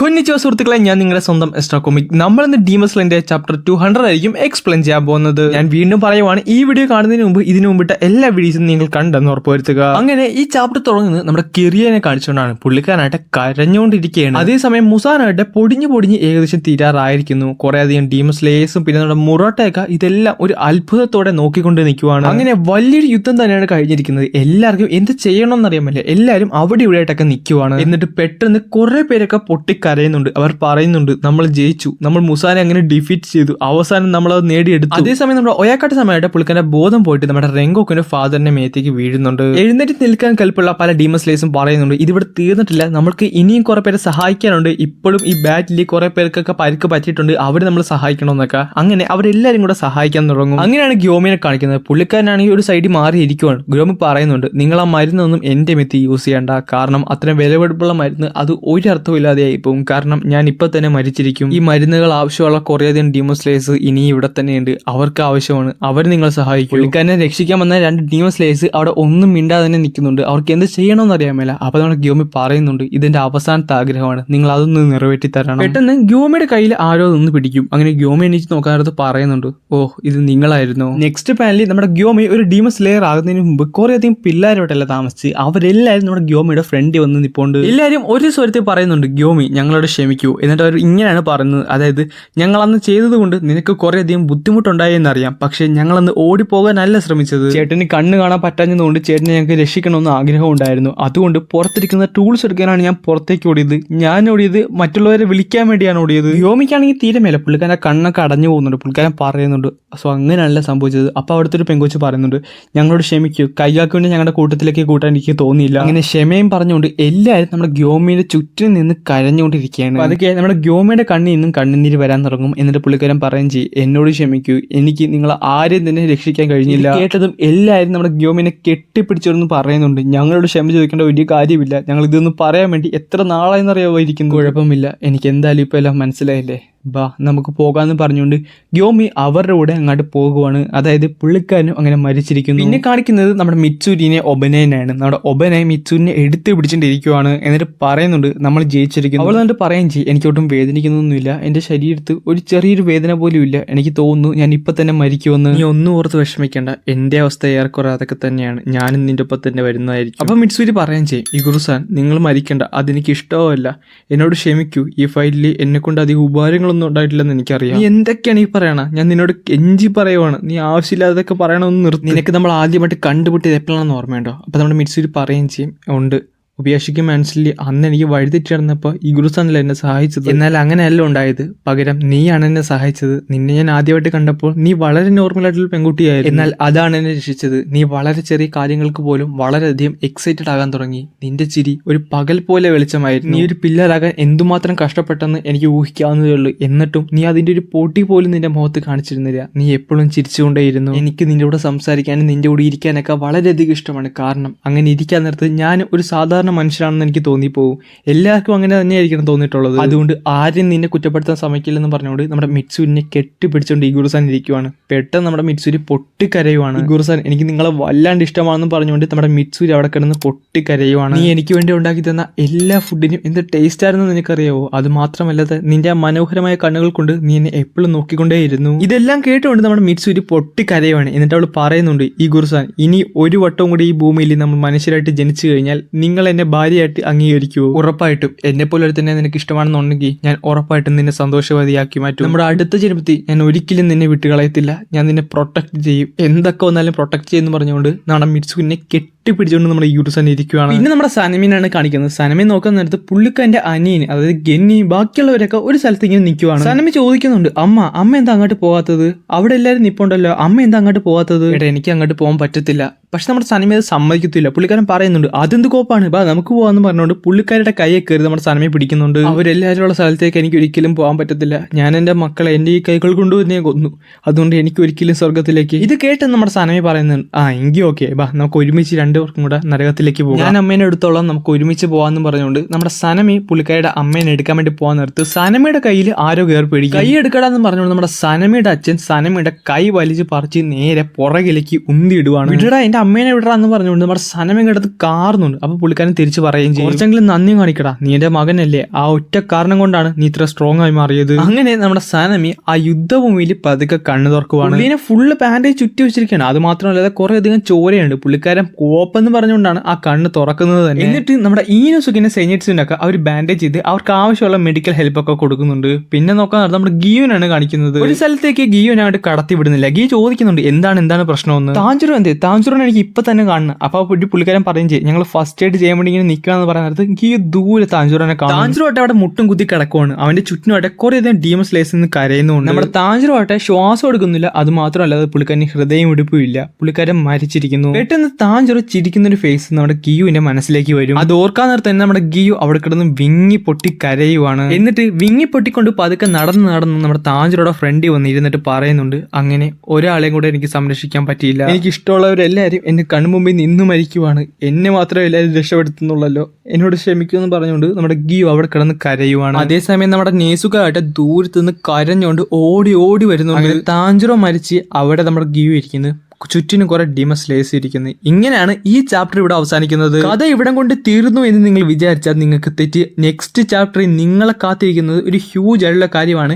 കൊന്നിച്ചോ സുഹൃത്തുക്കളെ, ഞാൻ നിങ്ങളുടെ സ്വന്തം എക്സ്ട്രാ കോമിക്. നമ്മളിന്ന് ഡീമൺ സ്ലെയറിന്റെ ചാപ്റ്റർ 200 ആയിരിക്കും എക്സ്പ്ലെയിൻ ചെയ്യാൻ പോകുന്നത്. ഞാൻ വീണ്ടും പറയുവാണ്, ഈ വീഡിയോ കാണുന്നതിന് മുമ്പ് ഇതിനു മുമ്പിട്ട എല്ലാ വീഡിയോസും നിങ്ങൾ കണ്ടെന്ന് ഉറപ്പുവരുത്തുക. അങ്ങനെ ഈ ചാപ്റ്റർ തുടങ്ങുന്നത് നമ്മുടെ കിറിയനെ കാണിച്ചുകൊണ്ടാണ്. പുള്ളിക്കാരനായിട്ട് കരഞ്ഞുകൊണ്ടിരിക്കുകയാണ്. അതേസമയം മുസാനായിട്ട് പൊടിഞ്ഞു ഏകദേശം തീരാറായിരിക്കുന്നു. കുറെ അധികം ഡീമൺ സ്ലേയേഴ്സും പിന്നെ നമ്മുടെ മുറോട്ടയൊക്കെ ഇതെല്ലാം ഒരു അത്ഭുതത്തോടെ നോക്കിക്കൊണ്ട് നിൽക്കുവാണ്. അങ്ങനെ വലിയൊരു യുദ്ധം തന്നെയാണ് കഴിഞ്ഞിരിക്കുന്നത്. എല്ലാവർക്കും എന്ത് ചെയ്യണമെന്നറിയാമല്ലേ, എല്ലാവരും അവിടെ ഇവിടെയായിട്ടൊക്കെ നിൽക്കുവാണ്. എന്നിട്ട് പെട്ടെന്ന് കുറെ പേരൊക്കെ പൊട്ടിക്കരയുന്നുണ്ട്. അവർ പറയുന്നുണ്ട്, നമ്മൾ ജയിച്ചു, നമ്മൾ മുസാനെ അങ്ങനെ ഡിഫീറ്റ് ചെയ്തു, അവസാനം നമ്മൾ അത് നേടിയെടുത്തു. അതേസമയം നമ്മുടെ ഒയാക്കാട്ട് സമയമായിട്ട് പുള്ളിക്കാരന്റെ ബോധം പോയിട്ട് നമ്മുടെ റെങ്കോക്കിന്റെ ഫാദറിന്റെ മേത്തേക്ക് വീഴുന്നുണ്ട്. എഴുന്നേറ്റ് നിൽക്കാൻ കൽപ്പുള്ള പല ഡീമൺ സ്ലേയേഴ്സും പറയുന്നുണ്ട്, ഇതിവിടെ തീർന്നിട്ടില്ല, നമുക്ക് ഇനിയും കുറെ പേരെ സഹായിക്കാനുണ്ട്, ഇപ്പോഴും ഈ ബാറ്റിൽ കുറെ പേർക്കൊക്കെ പരിക്ക് പറ്റിയിട്ടുണ്ട്, അവർ നമ്മൾ സഹായിക്കണമെന്നൊക്കെ. അങ്ങനെ അവരെല്ലാരും കൂടെ സഹായിക്കാൻ തുടങ്ങും. അങ്ങനെയാണ് ഗ്യോമിനെ കാണിക്കുന്നത്. പുള്ളിക്കാരനാണെങ്കിൽ ഒരു സൈഡിൽ മാറിയിരിക്കുവാണ്. ഗ്യോമി പറയുന്നുണ്ട്, നിങ്ങൾ ആ മരുന്നൊന്നും എന്റെ മെത്തി യൂസ് ചെയ്യണ്ട, കാരണം അത്രയും വിലപിടിപ്പുള്ള മരുന്ന് അത് ഒരർത്ഥവും ഇല്ലാതെയായി പോകും, കാരണം ഞാൻ ഇപ്പൊ തന്നെ മരിച്ചിരിക്കും. ഈ മരുന്നുകൾ ആവശ്യമുള്ള കുറേയധികം ഡീമൺ സ്ലേയേഴ്സ് ഇനി ഇവിടെ തന്നെയുണ്ട്, അവർക്ക് ആവശ്യമാണ്, അവർ നിങ്ങൾ സഹായിക്കും. പുള്ളിക്കാരനെ രക്ഷിക്കാൻ വന്ന 2 ഡീമൺ സ്ലേയേഴ്സ് അവിടെ ഒന്നും മിണ്ടാതെ തന്നെ നിൽക്കുന്നുണ്ട്. അവർക്ക് എന്ത് ചെയ്യണമെന്ന് അറിയാമല്ല. അപ്പൊ നമ്മുടെ ഗ്യോമി പറയുന്നുണ്ട്, ഇതിന്റെ അവസാനത്തെ ആഗ്രഹമാണ്, നിങ്ങൾ അതൊന്ന് നിറവേറ്റി തരണം. പെട്ടെന്ന് ഗ്യോമിയുടെ കയ്യിൽ ആരോ നിന്ന് പിടിക്കും. അങ്ങനെ ഗ്യോമി എണീച്ച് നോക്കാനടുത്ത് പറയുന്നുണ്ട്, ഓ ഇത് നിങ്ങളായിരുന്നു. നെക്സ്റ്റ് പാനലിൽ നമ്മുടെ ഗ്യോമി ഒരു ഡീമൺ സ്ലേയർ ആകുന്നതിന് മുമ്പ് കുറെ അധികം പിള്ളേരോട്ടല്ല താമസിച്ച് അവരെല്ലാവരും നമ്മുടെ ഗ്യോമിയുടെ ഫ്രണ്ടിൽ വന്ന് നിൽപ്പുണ്ട്. എല്ലാവരും ഒരു സ്വരത്തിൽ പറയുന്നുണ്ട്, ഗ്യോമി ഞങ്ങളോട് ക്ഷമിക്കൂ. എന്നിട്ട് അവർ ഇങ്ങനെയാണ് പറയുന്നത്, അതായത് ഞങ്ങളന്ന് ചെയ്തതുകൊണ്ട് നിനക്ക് കുറെ അധികം ബുദ്ധിമുട്ടുണ്ടായി എന്നറിയാം, പക്ഷെ ഞങ്ങളന്ന് ഓടിപ്പോകാനല്ല ശ്രമിച്ചത്. ചേട്ടന് കണ്ണ് കാണാൻ പറ്റാഞ്ഞതുകൊണ്ട് ചേട്ടനെ ഞങ്ങൾക്ക് രക്ഷിക്കണമെന്ന് ആഗ്രഹം ഉണ്ടായിരുന്നു, അതുകൊണ്ട് പുറത്തിരിക്കുന്ന ടൂൾസ് എടുക്കാനാണ് ഞാൻ പുറത്തേക്ക് ഓടിയത്. ഞാൻ ഓടിയത് മറ്റുള്ളവരെ വിളിക്കാൻ വേണ്ടിയാണ് ഓടിയത്. ഗ്യോമിക്കാണെങ്കിൽ തീരെ മേലെ, പുള്ളിക്കാരൻ കണ്ണൊക്കെ അടഞ്ഞു പോകുന്നുണ്ട്. പുള്ളിക്കാരൻ പറയുന്നുണ്ട്, സോ അങ്ങനെയല്ല സംഭവിച്ചത്. അപ്പോൾ അവിടുത്തെ ഒരു പെങ്കൊച്ച് പറയുന്നുണ്ട്, ഞങ്ങളോട് ക്ഷമിക്കൂ, കൈയാക്കുവേണ്ടി ഞങ്ങളുടെ കൂട്ടത്തിലേക്ക് കൂട്ടാൻ എനിക്ക് തോന്നിയില്ല. അങ്ങനെ ക്ഷമയും പറഞ്ഞുകൊണ്ട് എല്ലാവരും നമ്മുടെ ഗ്യോമിയുടെ ചുറ്റും നിന്ന് കരഞ്ഞുകൊണ്ടിരിക്കുകയാണ്. അതൊക്കെ നമ്മുടെ ഗ്യോമിയുടെ കണ്ണിൽ നിന്നും കണ്ണുനീര് വരാൻ തുടങ്ങും. എന്നിട്ട് പുള്ളിക്കാരൻ പറയും ചെയ്യും, എന്നോട് ക്ഷമിക്കൂ, എനിക്ക് നിങ്ങൾ ആരെയും തന്നെ രക്ഷിക്കാൻ കഴിഞ്ഞില്ല. കേട്ടതും എല്ലാവരും നമ്മുടെ ഗ്യോമിനെ കെട്ടിപ്പിടിച്ചോന്ന് പറയുന്നുണ്ട്, ഞങ്ങളോട് ക്ഷമ ചോദിക്കേണ്ട ഒരു കാര്യമില്ല, ഞങ്ങൾ ഇതൊന്ന് പറയാൻ വേണ്ടി എത്ര നാളായെന്നറിയാമോ ഇരിക്കുന്നു. കുഴപ്പമില്ല, എനിക്ക് എന്തായാലും ഇപ്പൊ എല്ലാം മനസ്സിലായില്ലേ, ബാ നമുക്ക് പോകാമെന്ന് പറഞ്ഞുകൊണ്ട് ഗ്യോമി അവരുടെ കൂടെ അങ്ങോട്ട് പോകുവാണ്. അതായത് പുള്ളിക്കാരനും അങ്ങനെ മരിച്ചിരിക്കുന്നു. പിന്നെ കാണിക്കുന്നത് നമ്മുടെ മിറ്റ്സൂരിനെ ഒബനേനാണ്. നമ്മുടെ ഒബനെ മിറ്റ്സൂരിനെ എടുത്ത് പിടിച്ചിട്ടിരിക്കുവാണ്. എന്നിട്ട് പറയുന്നുണ്ട്, നമ്മൾ ജയിച്ചിരിക്കുന്നു. അവൾ എന്നിട്ട് പറയുകയും ചെയ്യും, എനിക്കൊട്ടും വേദനിക്കുന്നൊന്നുമില്ല, എൻ്റെ ശരീരത്ത് ഒരു ചെറിയൊരു വേദന പോലും ഇല്ല, എനിക്ക് തോന്നുന്നു ഞാൻ ഇപ്പം തന്നെ മരിക്കുമെന്ന്. നീ ഒന്നും ഓർത്ത് വിഷമിക്കേണ്ട, എൻ്റെ അവസ്ഥ ഏറെക്കുറെ അതൊക്കെ തന്നെയാണ്, ഞാനും നിൻ്റെ ഒപ്പം തന്നെ വരുന്നതായിരിക്കും. അപ്പം മിറ്റ്സൂരി പറയുകയും ചെയ്യും, ഇഗുറുസാൻ നിങ്ങൾ മരിക്കേണ്ട, അതെനിക്ക് ഇഷ്ടവുമല്ല, എന്നോട് ക്ഷമിക്കൂ, ഈ ഫൈറ്റിൽ എന്നെ കൊണ്ട് അധികം ഉപകാരങ്ങളൊന്നും ഉണ്ടായിട്ടില്ലെന്ന് എനിക്കറിയാം. നീ എന്തൊക്കെയാണ് ഈ പറയണ, ഞാൻ നിന്നോട് കെഞ്ചി പറയുവാണ്, നീ ആവശ്യമില്ലാതൊക്കെ പറയണമെന്ന് നിർത്തി. നിനക്ക് നമ്മൾ ആദ്യമായിട്ട് കണ്ടുപിട്ടിയത് എപ്പോഴാണെന്ന് ഓർമ്മയുണ്ടോ? അപ്പൊ നമ്മുടെ മിറ്റ്സൂരി പറയുകയും ചെയ്യും, ഉണ്ട്, ഉപേക്ഷിക്കും മനസ്സിൽ അന്ന് എനിക്ക് വഴിതെറ്റിടന്നപ്പോൾ ഈ ഗുരുസാനല്ല എന്നെ സഹായിച്ചത്. എന്നാൽ അങ്ങനെയല്ല ഉണ്ടായത്, പകരം നീയാണ് എന്നെ സഹായിച്ചത്. നിന്നെ ഞാൻ ആദ്യമായിട്ട് കണ്ടപ്പോൾ നീ വളരെ നോർമലായിട്ടുള്ള പെൺകുട്ടിയായിരുന്നു, എന്നാൽ അതാണ് എന്നെ രക്ഷിച്ചത്. നീ വളരെ ചെറിയ കാര്യങ്ങൾക്ക് പോലും വളരെയധികം എക്സൈറ്റഡ് ആകാൻ തുടങ്ങി. നിന്റെ ചിരി ഒരു പകൽ പോലെ വെളിച്ചമായിരുന്നു. നീ ഒരു പിള്ളേരാകാൻ എന്തുമാത്രം കഷ്ടപ്പെട്ടെന്ന് എനിക്ക് ഊഹിക്കാവുന്നതേ ഉള്ളൂ. എന്നിട്ടും നീ അതിന്റെ ഒരു പൊട്ടി പോലും നിന്റെ മുഖത്ത് കാണിച്ചിരുന്നില്ല. നീ എപ്പോഴും ചിരിച്ചുകൊണ്ടേയിരുന്നു. എനിക്ക് നിന്റെ കൂടെ സംസാരിക്കാനും നിന്റെ കൂടെ ഇരിക്കാനൊക്കെ വളരെയധികം ഇഷ്ടമാണ്. കാരണം അങ്ങനെ ഇരിക്കാൻ നേരത്ത് ഞാൻ ഒരു സാധാരണ മനുഷ്യരാണെന്ന് എനിക്ക് തോന്നിപ്പോവും. എല്ലാവർക്കും അങ്ങനെ തന്നെയായിരിക്കണം തോന്നിയിട്ടുള്ളത്. അതുകൊണ്ട് ആരും നിന്നെ കുറ്റപ്പെടുത്താൻ ശ്രമിക്കില്ലെന്ന് പറഞ്ഞുകൊണ്ട് നമ്മുടെ മിറ്റ്സൂരിനെ കെട്ടിപ്പിടിച്ചുകൊണ്ട് ഇഗുറുസാൻ ഇരിക്കുവാണ്. പെട്ടെന്ന് നമ്മുടെ മിറ്റ്സൂരി പൊട്ടിക്കരയുവാണ്. ഇഗുറുസാൻ എനിക്ക് നിങ്ങളെ വല്ലാണ്ട് ഇഷ്ടമാണെന്ന് പറഞ്ഞുകൊണ്ട് നമ്മുടെ മിറ്റ്സൂരി അവിടെ കിടന്ന് പൊട്ടിക്കരയുവാണ്. നീ എനിക്ക് വേണ്ടി ഉണ്ടാക്കി തന്ന എല്ലാ ഫുഡിനും എന്ത് ടേസ്റ്റ് ആയിരുന്നു നിനക്കറിയാവോ? അത് മാത്രമല്ലാതെ നിന്റെ ആ മനോഹരമായ കണ്ണുകൾ കൊണ്ട് നീ എന്നെ എപ്പോഴും നോക്കിക്കൊണ്ടേയിരുന്നു. ഇതെല്ലാം കേട്ടുകൊണ്ട് നമ്മുടെ മിറ്റ്സൂരി പൊട്ടിക്കരയുവാണ്. എന്നിട്ട് അവൾ പറയുന്നുണ്ട്, ഇഗുറുസാൻ ഇനി ഒരു വട്ടവും കൂടി ഈ ഭൂമിയിൽ നമ്മൾ മനുഷ്യരായിട്ട് ജനിച്ചു കഴിഞ്ഞാൽ നിങ്ങൾ എന്നെ ഭാര്യയായിട്ട് അംഗീകരിക്കുമോ? ഉറപ്പായിട്ടും. എന്നെ പോലെ തന്നെ നിനക്ക് ഇഷ്ടമാണെന്നുണ്ടെങ്കിൽ ഞാൻ ഉറപ്പായിട്ടും നിന്നെ സന്തോഷവതിയാക്കി മാറ്റും. നമ്മുടെ അടുത്ത ജന്മത്തിൽ ഞാൻ ഒരിക്കലും നിന്നെ വിട്ടുകളയത്തില്ല, ഞാൻ നിന്നെ പ്രൊട്ടക്ട് ചെയ്യും, എന്തൊക്കെ വന്നാലും പ്രൊട്ടക്ട് ചെയ്യുമെന്ന് പറഞ്ഞുകൊണ്ട് നമ്മുടെ മിറ്റ്സൂരിനെ കെട്ടിപ്പിടിച്ചുകൊണ്ട് നമ്മുടെ ഇഗുറുസാൻ ഇരിക്കുകയാണ്. പിന്നെ നമ്മുടെ സനമീനാണ് കാണിക്കുന്നത്. സനമീൻ നോക്കാൻ നേരത്ത് പുള്ളിക്കാരന്റെ അനിയൻ, അതായത് ഗെന്നി, ബാക്കിയുള്ളവരൊക്കെ ഒരു സ്ഥലത്ത് ഇങ്ങനെ നിൽക്കുവാണ്. സനമി ചോദിക്കുന്നുണ്ട്, അമ്മ എന്താ അങ്ങോട്ട് പോകാത്തത്? അവിടെ എല്ലാവരും നിപ്പുണ്ടല്ലോ, അമ്മ എന്താ അങ്ങോട്ട് പോകാത്തത്? ഏട്ടാ എനിക്ക് അങ്ങോട്ട് പോകാൻ പറ്റത്തില്ല. പക്ഷെ നമ്മുടെ സനമി അത് സമ്മതിക്കത്തില്ല. പുള്ളിക്കാരൻ പറയുന്നുണ്ട്, അതെന്ത് കോപ്പാണ്, ബാ നമുക്ക് പോകാന്ന് പറഞ്ഞുകൊണ്ട് പുള്ളിക്കാരുടെ കൈയെ കയറി നമ്മുടെ സനമി പിടിക്കുന്നുണ്ട്. അവരെല്ലാവരും ഉള്ള സ്ഥലത്തേക്ക് എനിക്ക് ഒരിക്കലും പോകാൻ പറ്റത്തില്ല, ഞാൻ എൻ്റെ മക്കളെ എൻ്റെ ഈ കൈകൾ കൊണ്ട് തന്നെ കൊന്നു, അതുകൊണ്ട് എനിക്ക് ഒരിക്കലും സ്വർഗത്തിലേക്ക്. ഇത് കേട്ട് നമ്മുടെ സനമി പറയുന്നുണ്ട്, എങ്കിൽ ഓക്കെ, ബാ നമുക്ക് ഒരുമിച്ച് രണ്ടുപേർക്കും കൂടെ നരകത്തിലേക്ക് പോകും. ഞാൻ അമ്മേനെ എടുത്തോളാം, നമുക്ക് ഒരുമിച്ച് പോകാമെന്ന് പറഞ്ഞുകൊണ്ട് നമ്മുടെ സനമി പുള്ളിക്കാരുടെ അമ്മേനെ എടുക്കാൻ വേണ്ടി പോകാൻ നേരത്ത് സനമിയുടെ കയ്യിൽ ആരോ കയറി പിടിക്കും. കൈ എടുക്കടാന്ന് പറഞ്ഞുകൊണ്ട് നമ്മുടെ സനമിയുടെ അച്ഛൻ സനമിയുടെ കൈ വലിച്ച് പറിച്ച് നേരെ പുറകിലേക്ക് ഉന്തിയിടുവാണ്. വിടടാ എന്റെ അമ്മേനെ വിടടാ എന്ന് പറഞ്ഞുകൊണ്ട് നമ്മുടെ സനമയുടെ അടുത്ത് കാറുന്നുണ്ട്. അപ്പൊ പുള്ളിക്കാരൻ തിരിച്ച് പറയുകയും ചെയ്യും, കുറച്ചെങ്കിലും നന്ദി കാണിക്കടാ, നീ എന്റെ മകനല്ലേ, ആ ഒറ്റ കാരണം കൊണ്ടാണ് നീ ഇത്ര സ്ട്രോങ് ആയി മാറിയത്. അങ്ങനെ നമ്മുടെ സനമി ആ യുദ്ധഭൂമിയിൽ പതുക്കെ കണ്ണു തുറക്കുവാണ്. പുള്ളിനെ ഫുള്ള് ബാൻഡേജ് ചുറ്റി വെച്ചിരിക്കുകയാണ്. അത് മാത്രമല്ല കുറെ അധികം ചോരയുണ്ട്. പുള്ളിക്കാരൻ കോപ്പെന്ന് പറഞ്ഞുകൊണ്ടാണ് ആ കണ്ണ് തുറക്കുന്നത് തന്നെ. എന്നിട്ട് നമ്മുടെ ഈനോസുക്കിനെ സൈനൈറ്റ്സിനൊക്കെ അവർ ബാൻഡേജ് ചെയ്ത് അവർക്ക് ആവശ്യമുള്ള മെഡിക്കൽ ഹെൽപ്പ് ഒക്കെ കൊടുക്കുന്നുണ്ട്. പിന്നെ നോക്കാൻ നമ്മുടെ ഗിയോനാണ് കാണിക്കുന്നത്. ഒരു സ്ഥലത്തേക്ക് ഗിയോനായിട്ട് കടത്തി വിടുന്നില്ല. ഗിയോ ചോദിക്കുന്നുണ്ട് എന്താണ് പ്രശ്നമെന്ന്. താഞ്ചുറോ താഞ്ചുറോനെ എനിക്ക് ഇപ്പൊ തന്നെ കാണണം. അപ്പൊ പുള്ളിക്കാരൻ പറയും ചെയ്യും, ഞങ്ങൾ ഫസ്റ്റ് എയ്ഡ് ചെയ്യാൻ വേണ്ടി ഇങ്ങനെ നിൽക്കുകയെന്ന് പറയുന്നത് ഗിയോ ദൂരെ താഞ്ചുറോനെ കാണും. താഞ്ചുറോട്ടെ അവിടെ മുട്ടും കുത്തി കിടക്കുവാണ്. അവന്റെ ചുറ്റിനുമായിട്ട് കുറെ അധികം ഡീമൺ സ്ലേയേഴ്സ് നിന്ന് കരയുന്നുണ്ട്. നമ്മുടെ താഞ്ചുറോട്ടെ ശ്വാസം എടുക്കുന്നില്ല. അത് മാത്രമല്ല പുള്ളിക്കാരന് ഹൃദയം ഇടിപ്പില്ല. പുള്ളിക്കാരൻ മരിച്ചിരിക്കുന്നു. പെട്ടെന്ന് താഞ്ചുറോ ചിരിക്കുന്ന ഒരു ഫേസ് നമ്മുടെ ഗിയുവിന്റെ മനസ്സിലേക്ക് വരും. അത് ഓർക്കാൻ നേരത്തെ തന്നെ നമ്മുടെ ഗിയു അവിടെ കിടന്ന് വിങ്ങി പൊട്ടി കരയുവാണ്. എന്നിട്ട് വിങ്ങി പൊട്ടിക്കൊണ്ട് പതുക്കെ നടന്ന് നമ്മുടെ താഞ്ചുറോടെ ഫ്രണ്ടിൽ വന്നിരുന്നിട്ട് പറയുന്നുണ്ട്, അങ്ങനെ ഒരാളെയും കൂടെ എനിക്ക് സംരക്ഷിക്കാൻ പറ്റിയില്ല. എനിക്ക് ഇഷ്ടമുള്ളവരെല്ലാവരും എന്റെ കൺമുമ്പിൽ നിന്ന് മരിക്കുവാണ്. എന്നെ മാത്രമേ എല്ലാവരും രക്ഷപ്പെടുത്തുന്നുള്ളല്ലോ, എന്നോട് ക്ഷമിക്കുമെന്ന് പറഞ്ഞുകൊണ്ട് നമ്മുടെ ഗിയു അവിടെ കിടന്ന് കരയുവാണ്. അതേസമയം നമ്മുടെ നേസുകായിട്ട് ദൂരത്ത് നിന്ന് കരഞ്ഞുകൊണ്ട് ഓടി വരുന്നുണ്ട്. താഞ്ചുറോ മരിച്ച് അവിടെ നമ്മുടെ ഗിയു ഇരിക്കുന്നു. ചുറ്റിനും കുറെ ഡീമൺ സ്ലേയേഴ്സ് ഇരിക്കുന്നത്. ഇങ്ങനെയാണ് ഈ ചാപ്റ്റർ ഇവിടെ അവസാനിക്കുന്നത്. കഥ ഇവിടം കൊണ്ട് തീർന്നു എന്ന് നിങ്ങൾ വിചാരിച്ചാൽ നിങ്ങൾക്ക് തെറ്റ്. നെക്സ്റ്റ് ചാപ്റ്ററിൽ നിങ്ങളെ കാത്തിരിക്കുന്നത് ഒരു ഹ്യൂജ് ആയിട്ടുള്ള കാര്യമാണ്.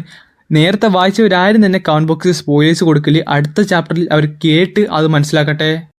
നേരത്തെ വായിച്ചവരാരും തന്നെ കമന്റ് ബോക്സിൽ സ്പോയിലേഴ്സ് കൊടുക്കില്ല. അടുത്ത ചാപ്റ്ററിൽ അവർ കേട്ട് അത് മനസ്സിലാക്കട്ടെ.